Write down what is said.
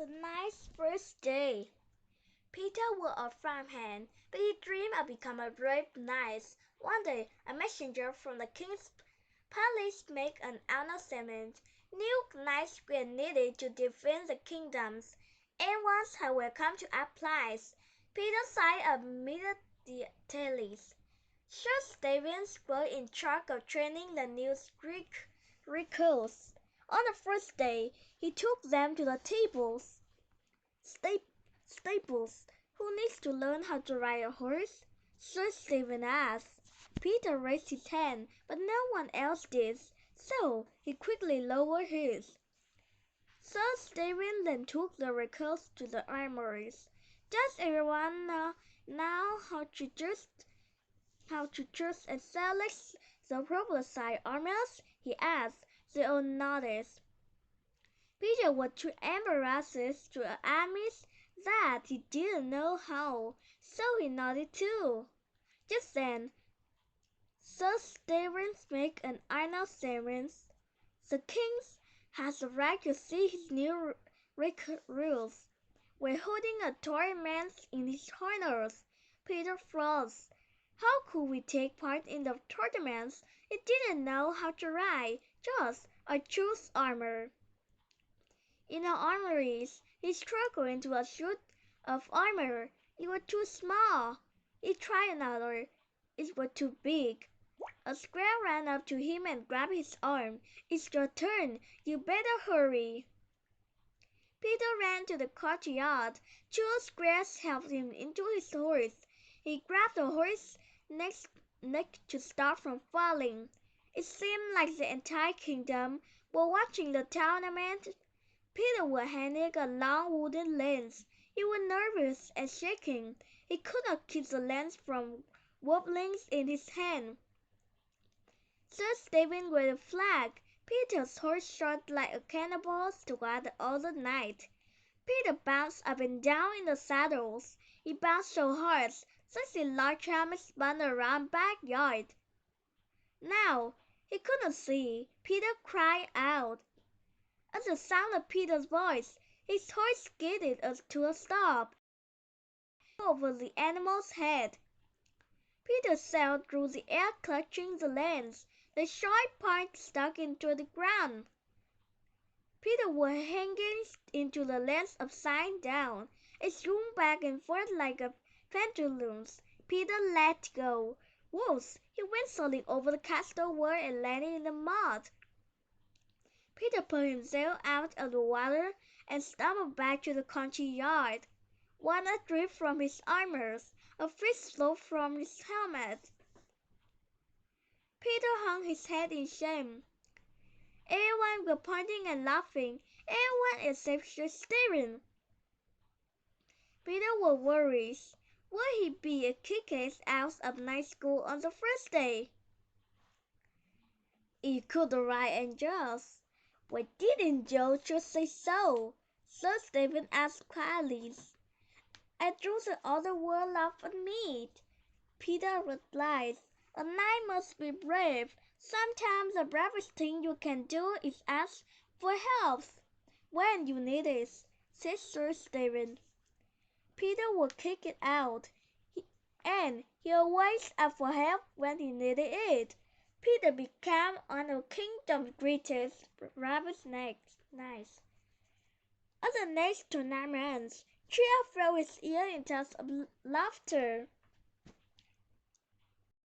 a nice first day. Peter was a farmhand, but he dreamed of becoming a brave knight. One day, a messenger from the king's palace made an announcement. New knights were needed to defend the kingdoms, and once had welcome to apply. Peter signed up immediately. Sir Stevens was in charge of training the new recruits. On the first day, he took them to the stables. Who needs to learn how to ride a horse? Sir Stephen asked. Peter raised his hand, but no one else did, so he quickly lowered his. Sir Stephen then took the recruits to the armories. Does everyone know how to choose and select the proper size armors? He asked. They all nodded. Peter was too embarrassed to admit that he didn't know how, so he nodded too. Just then, Sir Stevens made an announcement. The king has the right to see his new recruits. We're holding a tournament in his honors. Peter froze. How could we take part in the tournaments? He didn't know how to ride, just a choose armor. In the armories, he struggled into a suit of armor. It was too small. He tried another. It was too big. A squirrel ran up to him and grabbed his arm. It's your turn. You better hurry. Peter ran to the courtyard. Two squirrels helped him into his horse. He grabbed the horse's neck to stop from falling. It seemed like the entire kingdom was watching the tournament. Peter was handing a long wooden lance. He was nervous and shaking. He could not keep the lance from wobbling in his hand. Sir Stephen waved a flag. Peter's horse shot like a cannonball toward the other knight. Peter bounced up and down in the saddles. He bounced so hard that his large helmet spun around the backyard. Now he could not see. Peter cried out. At the sound of Peter's voice, his horse skidded to a stop over the animal's head. Peter sailed through the air clutching the lance. The sharp point stuck into the ground. Peter was hanging into the lance upside down. It swung back and forth like a pendulum. Peter let go. Whoosh! He went sailing over the castle wall and landed in the mud. Peter pulled himself out of the water and stumbled back to the country yard. Water dripped from his armor. A fish floated from his helmet. Peter hung his head in shame. Everyone was pointing and laughing. Everyone except Sir Stephen. Peter was worried. Would he be kicked out of night school on the first day? He could ride angels. Why didn't Joe just say so? Sir Stephen asked quietly. I drew the other world laughed at me. Peter replied. A knight must be brave. Sometimes the bravest thing you can do is ask for help when you need it, said Sir Stephen. Peter was kicked out, and he always asked for help when he needed it. Peter became one of the kingdom's greatest rabbit knights. At the next tournament, cheer filled his ear in tons of laughter.